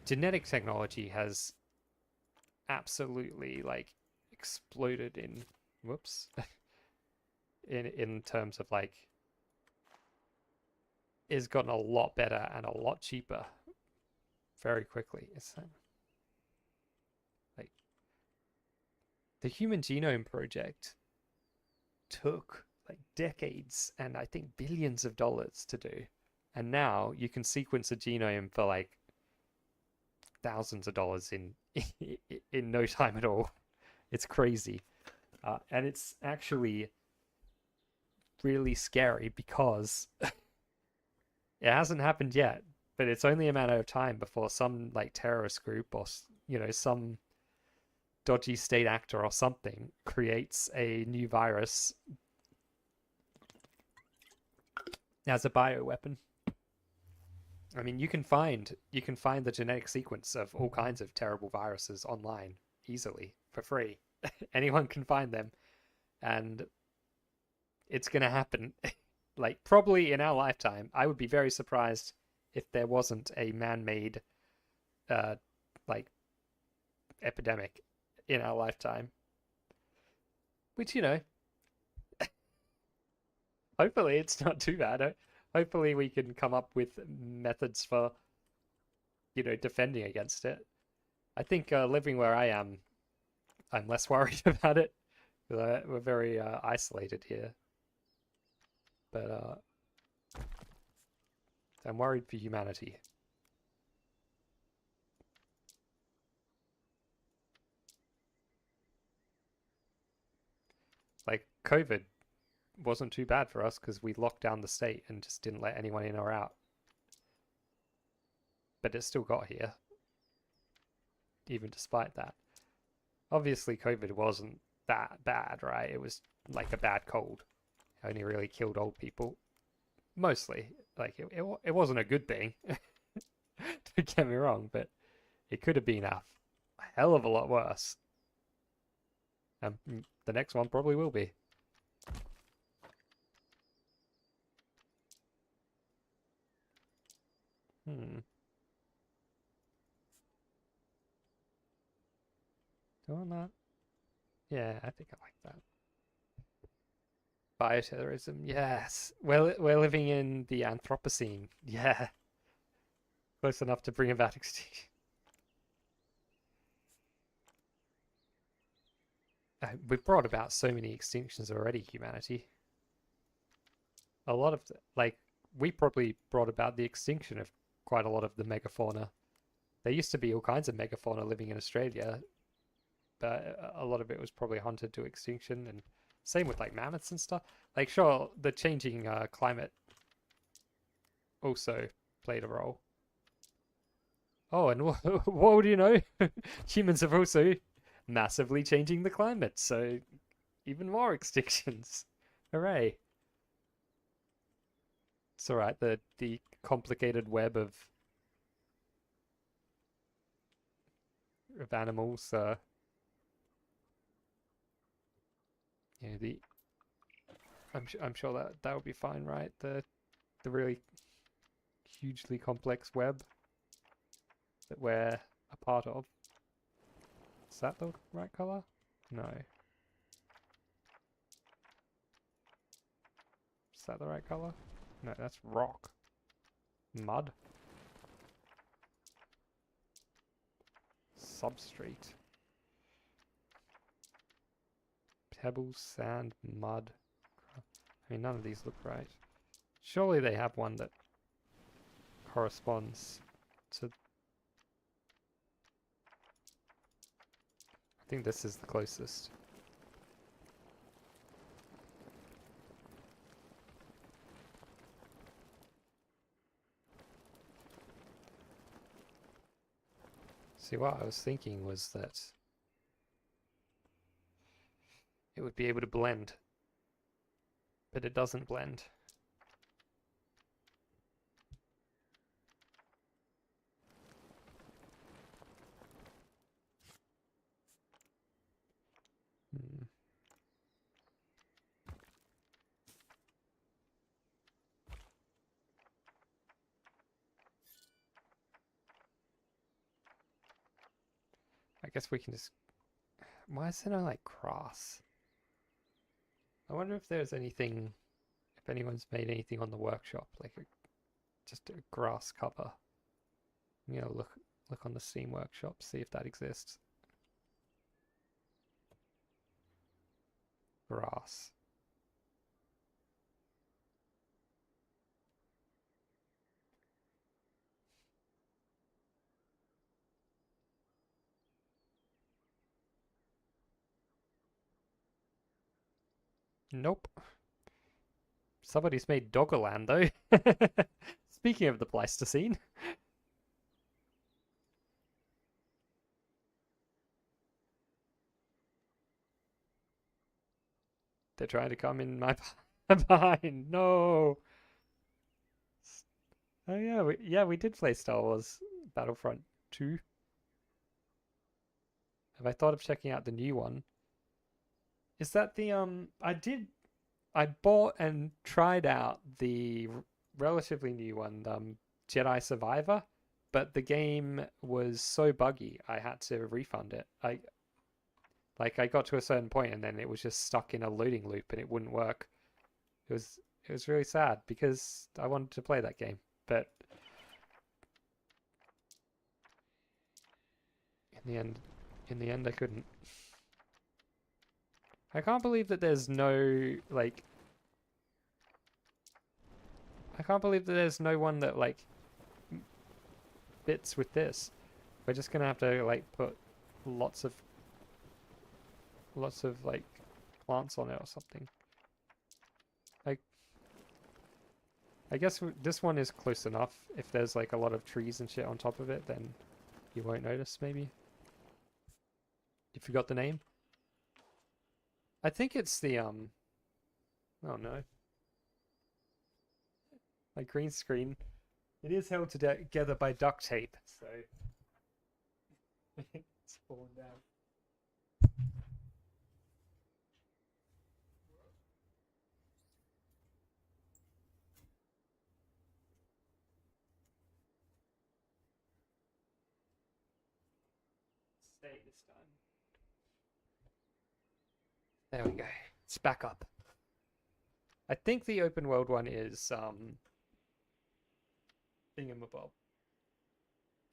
genetic technology has absolutely like exploded in whoops in terms of like it's gotten a lot better and a lot cheaper very quickly. It's like the Human Genome Project took like decades and I think billions of dollars to do. And now you can sequence a genome for like thousands of dollars in no time at all. It's crazy. And it's actually really scary because it hasn't happened yet, but it's only a matter of time before some like terrorist group or some dodgy state actor or something creates a new virus as a bioweapon. I mean, you can find the genetic sequence of all kinds of terrible viruses online easily for free. Anyone can find them, and it's gonna happen. Like probably in our lifetime. I would be very surprised if there wasn't a man-made like epidemic in our lifetime. Which, hopefully it's not too bad. Hopefully we can come up with methods for, defending against it. I think living where I am, I'm less worried about it. We're very isolated here. But I'm worried for humanity. Like, COVID wasn't too bad for us because we locked down the state and just didn't let anyone in or out. But it still got here, even despite that. Obviously, COVID wasn't that bad, right? It was like a bad cold. It only really killed old people. Mostly. Like, it wasn't a good thing. Don't get me wrong, but it could have been a hell of a lot worse. And the next one probably will be. Doing that? Yeah, I think I like that. Bioterrorism, yes. We're living in the Anthropocene. Yeah. Close enough to bring about extinction. We've brought about so many extinctions already, humanity. A lot of, like, we probably brought about the extinction of quite a lot of the megafauna. There used to be all kinds of megafauna living in Australia, but a lot of it was probably hunted to extinction, and same with like mammoths and stuff. Like, sure, the changing climate also played a role. Oh, and what do you know? Humans have also massively changing the climate, so even more extinctions. Hooray. It's alright, the complicated web of animals, the I'm sure that would be fine, right? The really hugely complex web that we're a part of. Is that the right color? No. Is that the right color? No, that's rock. Mud. Substrate. Pebbles, sand, mud. I mean, none of these look right. Surely they have one that corresponds to... I think this is the closest. See, what I was thinking was that it would be able to blend, but it doesn't blend. guess we can just... Why is there no, like, grass? I wonder if there's anything... If anyone's made anything on the workshop, like just a grass cover. I'm gonna look on the Steam workshop, see if that exists. Grass. Nope. Somebody's made Doggerland though. Speaking of the Pleistocene. They're trying to come in my behind. No. Oh yeah, we did play Star Wars Battlefront 2. Have I thought of checking out the new one? Is that the I bought and tried out the relatively new one, Jedi Survivor, but the game was so buggy I had to refund it. I got to a certain point and then it was just stuck in a loading loop and it wouldn't work. It was really sad because I wanted to play that game, but in the end I couldn't. I can't believe that there's no like I can't believe that there's no one that like fits with this. We're just gonna have to like put lots of like plants on it or something. Like I guess this one is close enough. If there's like a lot of trees and shit on top of it, then you won't notice maybe. You forgot the name? I think it's the oh no. My green screen. It is held together by duct tape, so it's fallen down. Stay this time. There we go. It's back up. I think the open world one is thingamabob.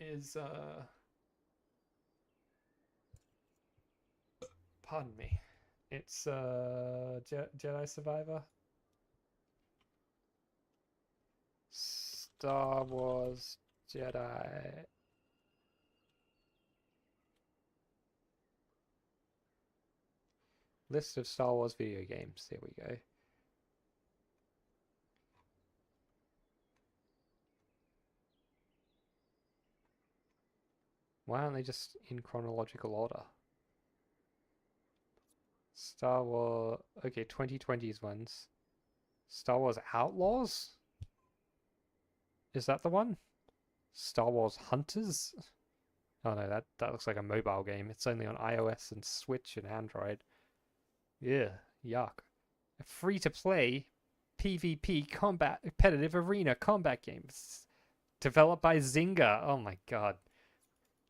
Is pardon me. It's Jedi Survivor. Star Wars Jedi. List of Star Wars video games. There we go. Why aren't they just in chronological order? Star Wars... Okay, 2020's ones. Star Wars Outlaws? Is that the one? Star Wars Hunters? Oh no, that looks like a mobile game. It's only on iOS and Switch and Android. Yeah, yuck. A free-to-play PvP combat competitive arena combat games developed by Zynga. Oh my god.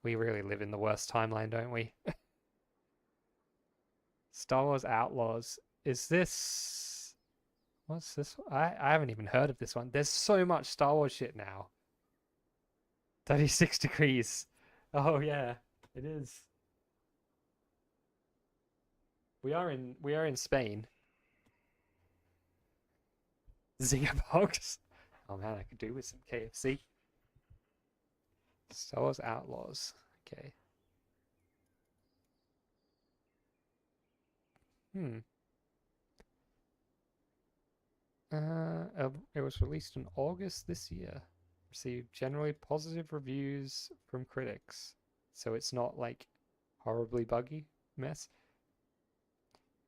We really live in the worst timeline, don't we? Star Wars Outlaws. Is this... What's this? I haven't even heard of this one. There's so much Star Wars shit now. 36 degrees. Oh yeah, it is. We are in Spain. Zinger box. Oh man, I could do with some KFC. Star Wars Outlaws. Okay. It was released in August this year. Received generally positive reviews from critics. So it's not like horribly buggy mess.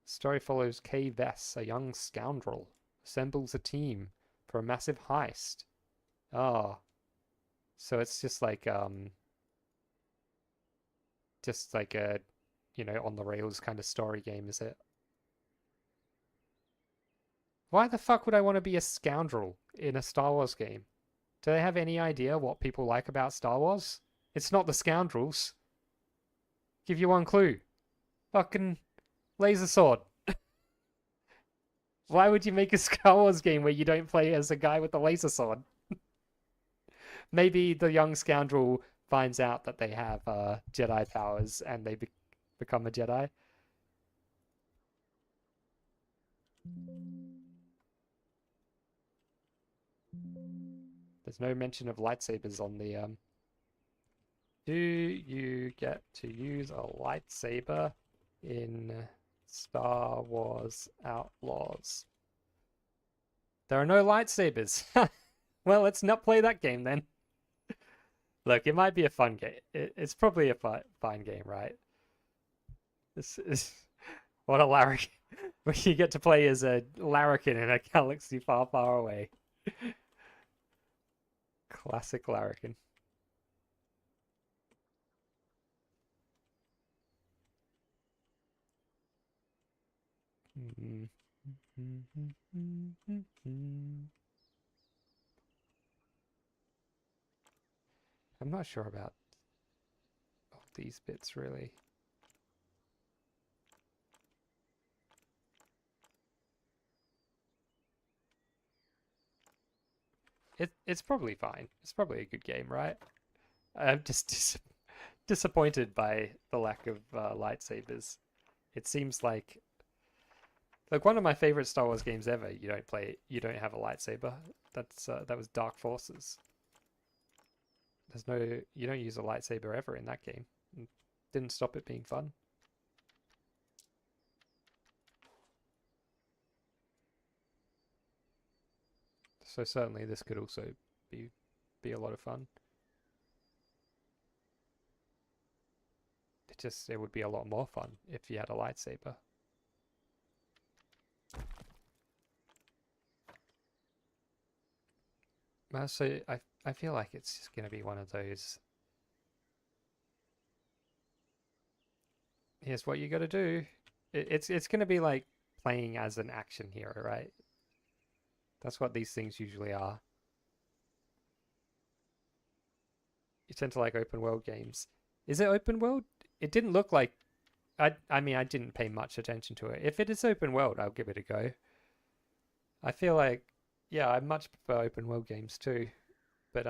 Story follows Kay Vess, a young scoundrel, assembles a team for a massive heist. Oh. So it's just like a, on the rails kind of story game, is it? Why the fuck would I want to be a scoundrel in a Star Wars game? Do they have any idea what people like about Star Wars? It's not the scoundrels. Give you one clue. Fucking laser sword. Why would you make a Star Wars game where you don't play as a guy with a laser sword? Maybe the young scoundrel finds out that they have Jedi powers and they become a Jedi. There's no mention of lightsabers on the Do you get to use a lightsaber in Star Wars Outlaws? There are no lightsabers. Well, let's not play that game then. Look, it might be a fun game. It's probably a fine game, right? This is what a larrikin. Where you get to play as a larrikin in a galaxy far, far away. Classic larrikin. I'm not sure about all these bits really. It's probably fine. It's probably a good game, right? I'm just disappointed by the lack of lightsabers. It seems like one of my favorite Star Wars games ever. You don't have a lightsaber. That was Dark Forces. You don't use a lightsaber ever in that game. It didn't stop it being fun. So certainly this could also be a lot of fun. It would be a lot more fun if you had a lightsaber. So I feel like it's just gonna be one of those. Here's what you got to do. It's gonna be like playing as an action hero, right? That's what these things usually are. You tend to like open world games. Is it open world? It didn't look like. I mean, I didn't pay much attention to it. If it is open world, I'll give it a go. I feel like, yeah, I much prefer open world games too. But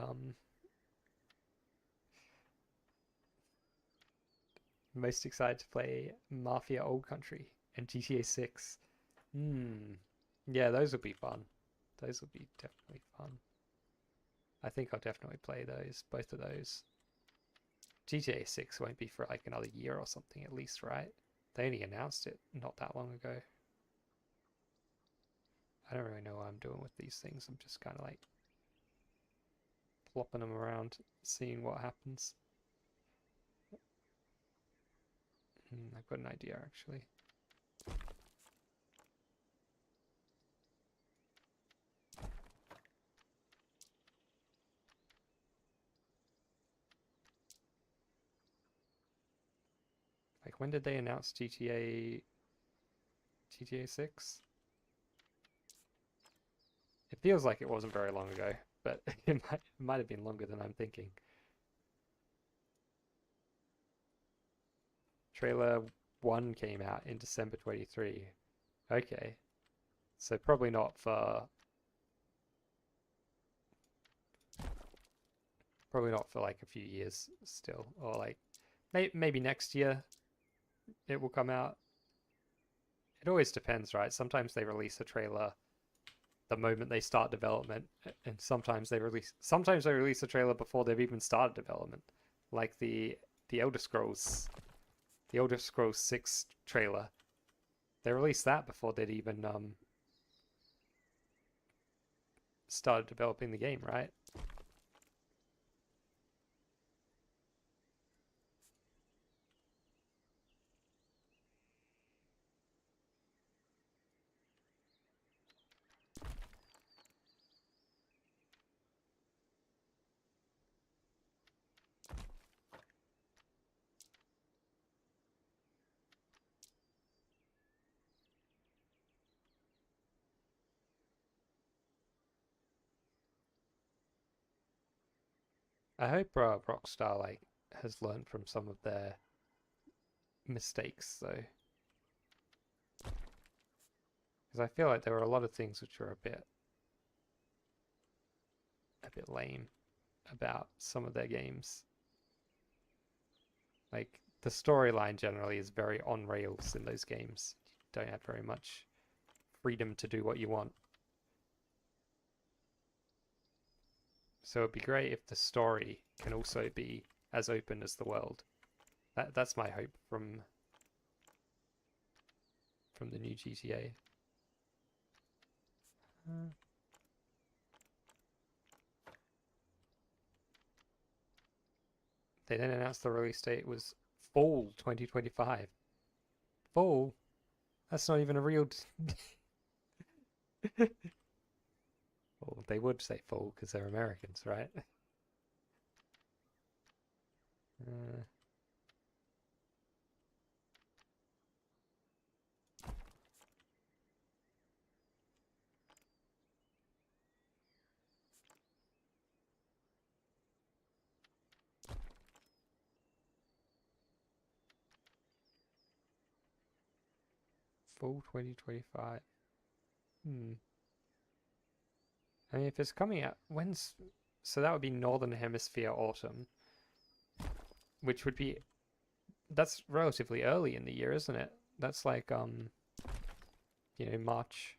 most excited to play Mafia Old Country and GTA 6. Yeah, those would be fun. Those would be definitely fun. I think I'll definitely play both of those. GTA 6 won't be for like another year or something at least, right? They only announced it not that long ago. I don't really know what I'm doing with these things. I'm just kind of like flopping them around, seeing what happens. I've got an idea actually. Like when did they announce GTA 6? It feels like it wasn't very long ago, but it might have been longer than I'm thinking. Trailer 1 came out in December 23. Okay. So probably not for like a few years still, or like maybe next year it will come out. It always depends, right? Sometimes they release a trailer the moment they start development, and sometimes they release a trailer before they've even started development, like the Elder Scrolls 6 trailer. They released that before they'd even started developing the game, right? I hope Rockstar like has learned from some of their mistakes though, because I feel like there were a lot of things which were a bit lame about some of their games. Like the storyline generally is very on rails in those games. You don't have very much freedom to do what you want. So it'd be great if the story can also be as open as the world. That's my hope from the new GTA. They then announced the release date was fall 2025. Fall? That's not even a real... Well, they would say fall because they're Americans, right? Fall 2025. I mean, if it's coming out, when's... So that would be Northern Hemisphere autumn, which would be... That's relatively early in the year, isn't it? That's like, you know, March.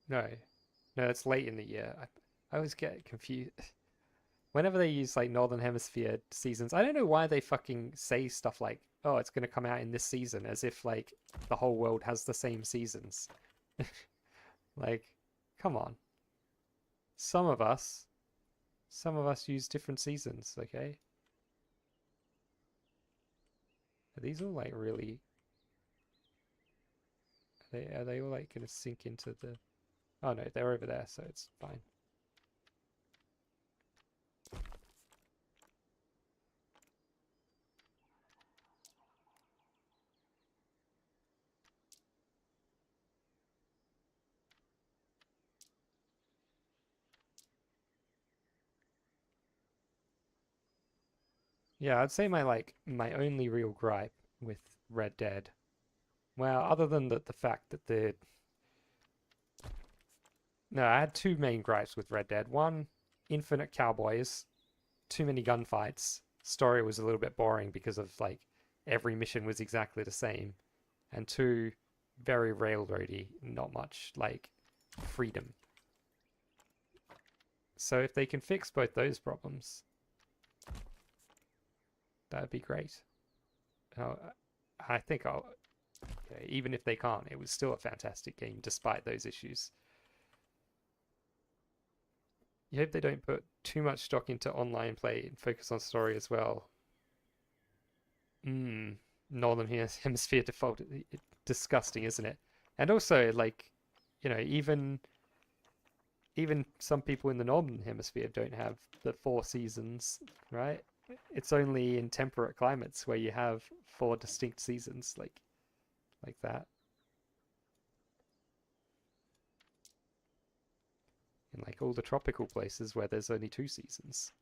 No. No, it's late in the year. I always get confused. Whenever they use, like, Northern Hemisphere seasons, I don't know why they fucking say stuff like, oh, it's going to come out in this season, as if, like, the whole world has the same seasons. Like, come on. Some of us use different seasons, okay? Are these all like really... Are they all like gonna sink into the... Oh no, they're over there, so it's fine. Yeah, I'd say my only real gripe with Red Dead, well, other than the fact that the... No, I had two main gripes with Red Dead. One, infinite cowboys, too many gunfights. Story was a little bit boring because of like every mission was exactly the same. And two, very railroady, not much like freedom. So if they can fix both those problems, that would be great. I think even if they can't, it was still a fantastic game despite those issues. You hope they don't put too much stock into online play and focus on story as well. Northern Hemisphere default. Disgusting, isn't it? And also, like, you know, even some people in the Northern Hemisphere don't have the 4 seasons, right? It's only in temperate climates where you have 4 distinct seasons, like that. In like all the tropical places where there's only 2 seasons.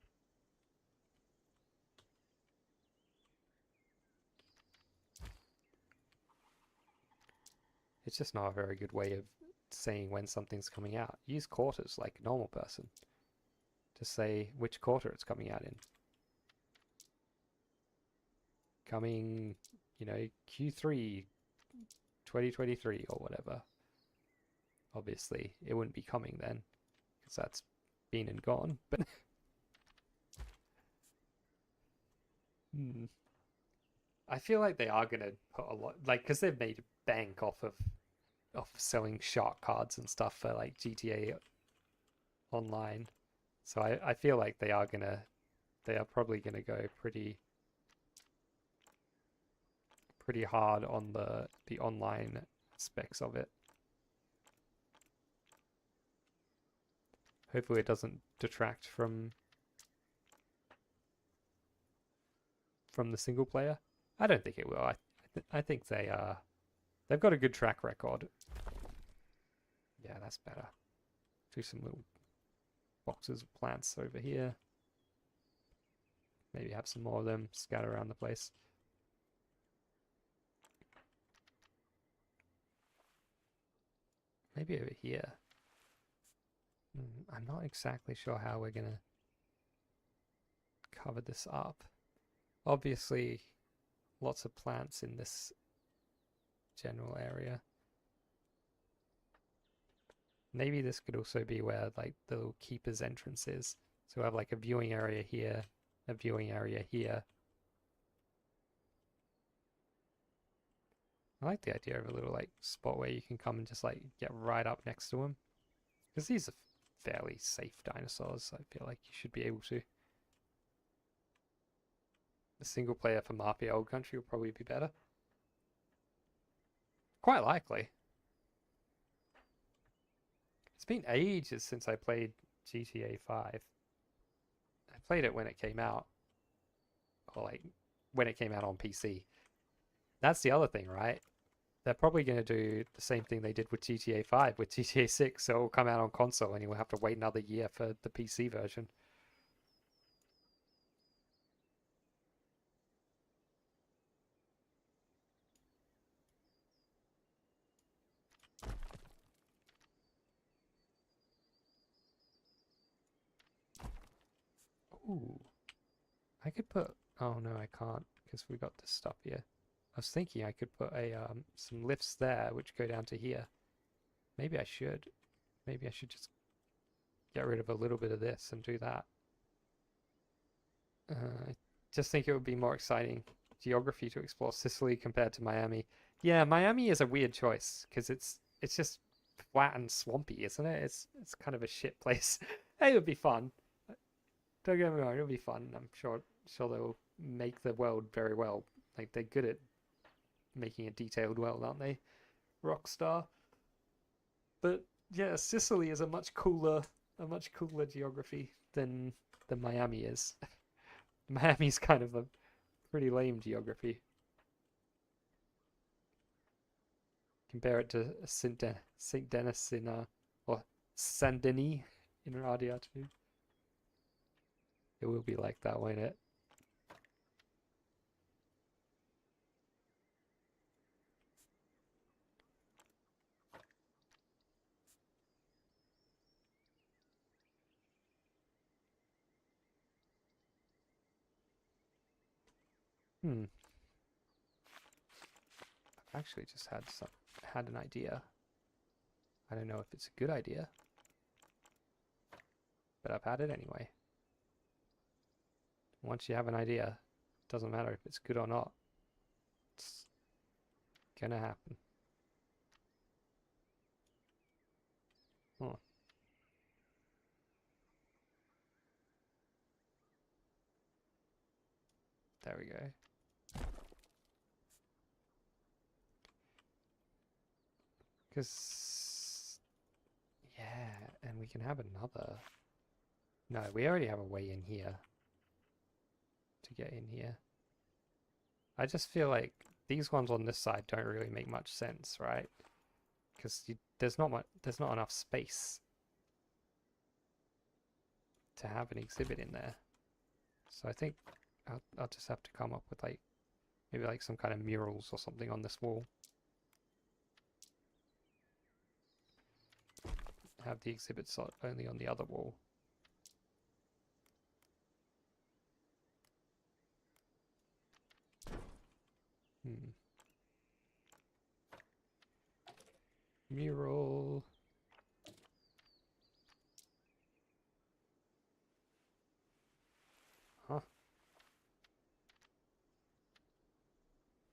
It's just not a very good way of saying when something's coming out. Use quarters like a normal person to say which quarter it's coming out in. Coming, you know, Q3 2023 or whatever. Obviously, it wouldn't be coming then, because that's been and gone, but... I feel like they are going to put a lot... Like, because they've made a bank off of selling shark cards and stuff for, like, GTA Online. So I feel like they are probably gonna go pretty hard on the online specs of it. Hopefully it doesn't detract from the single player. I don't think it will. I think they've got a good track record. Yeah, that's better. Do some little boxes of plants over here. Maybe have some more of them scattered around the place. Maybe over here. I'm not exactly sure how we're gonna cover this up. Obviously, lots of plants in this general area. Maybe this could also be where like the little keeper's entrance is. So we have like a viewing area here, a viewing area here. I like the idea of a little like spot where you can come and just like get right up next to them. Because these are fairly safe dinosaurs. I feel like you should be able to. The single player for Mafia Old Country will probably be better. Quite likely. It's been ages since I played GTA 5. I played it when it came out. Or like when it came out on PC. That's the other thing, right? They're probably going to do the same thing they did with GTA 5 with GTA 6. So it'll come out on console and you will have to wait another year for the PC version. Ooh. I could put... Oh no, I can't because we got this stuff here. I was thinking I could put a some lifts there which go down to here. Maybe I should. Maybe I should just get rid of a little bit of this and do that. I just think it would be more exciting geography to explore Sicily compared to Miami. Yeah, Miami is a weird choice because it's just flat and swampy, isn't it? It's kind of a shit place. Hey, it would be fun. Don't get me wrong, it'll be fun. I'm sure they'll make the world very well. Like they're good at making a detailed world, aren't they? Rockstar. But yeah, Sicily is a much cooler geography than Miami is. Miami's kind of a pretty lame geography. Compare it to Saint Denis in or Saint Denis in RDR2. It will be like that, won't it? I've actually just had an idea. I don't know if it's a good idea, but I've had it anyway. Once you have an idea, it doesn't matter if it's good or not. It's gonna happen. Oh. There we go. Because, yeah, and we can have another. No, we already have a way in here to get in here. I just feel like these ones on this side don't really make much sense, right? Because there's not enough space to have an exhibit in there. So I think I'll just have to come up with like maybe like some kind of murals or something on this wall. Have the exhibit slot only on the other wall. Mural. Huh.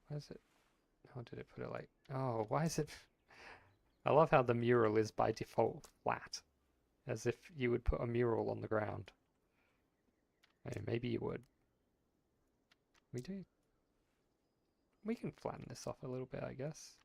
Why is it? How did it put it like? Oh, why is it? I love how the mural is by default flat. As if you would put a mural on the ground. Hey, maybe you would. We do. We can flatten this off a little bit, I guess.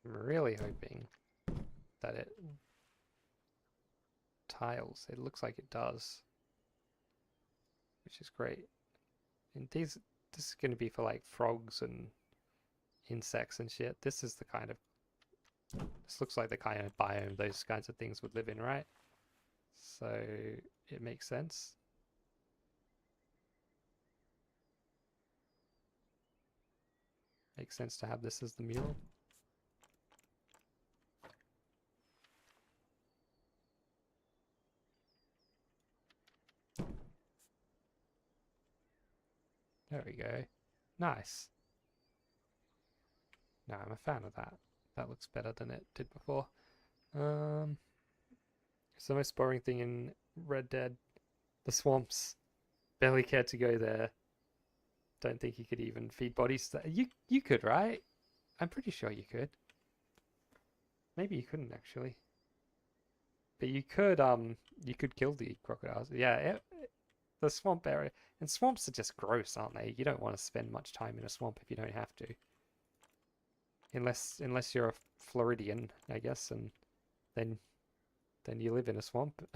I'm really hoping that it tiles. It looks like it does, which is great. And this is going to be for like frogs and insects and shit. This is the kind of, this looks like the kind of biome those kinds of things would live in, right? So it makes sense. Makes sense to have this as the mural. There we go. Nice. No, I'm a fan of that. That looks better than it did before. It's the most boring thing in Red Dead. The swamps. Barely cared to go there. Don't think you could even feed bodies. You could, right? I'm pretty sure you could. Maybe you couldn't actually. But you could kill the crocodiles. Yeah, the swamp area. And swamps are just gross, aren't they? You don't want to spend much time in a swamp if you don't have to. Unless you're a Floridian, I guess, and then you live in a swamp.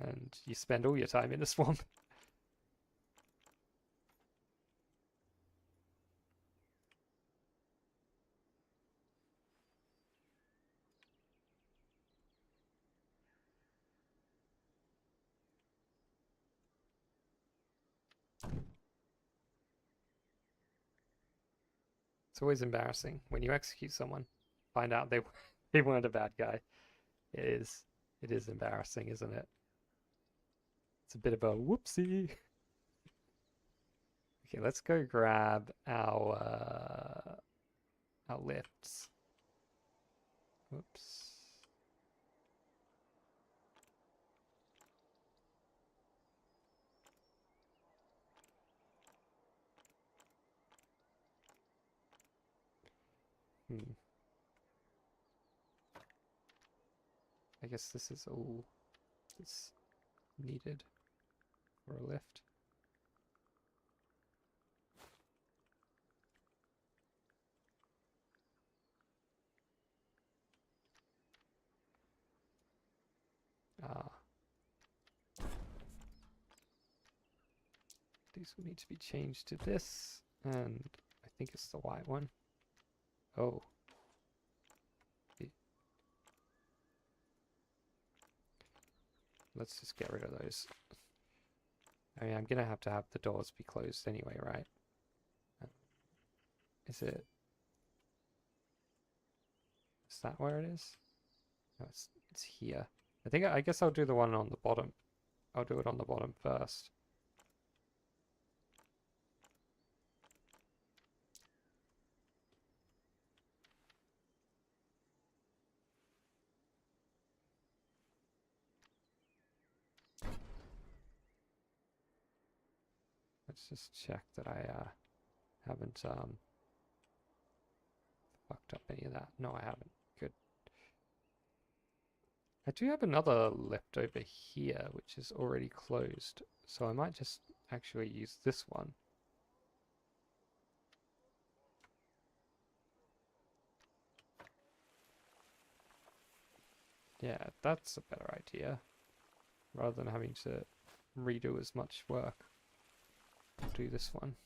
And you spend all your time in a swamp. It's always embarrassing when you execute someone, find out they weren't a bad guy. It is embarrassing, isn't it? It's a bit of a whoopsie. Okay, let's go grab our lifts. Whoops. I guess this is all that's needed for a lift. These will need to be changed to this, and I think it's the white one. Oh. Let's just get rid of those. I mean, I'm gonna have to have the doors be closed anyway, right? Is it? Is that where it is? No, it's here. I guess I'll do the one on the bottom. I'll do it on the bottom first. Let's just check that I haven't fucked up any of that. No, I haven't. Good. I do have another lift over here, which is already closed. So I might just actually use this one. Yeah, that's a better idea. Rather than having to redo as much work. I'll do this one.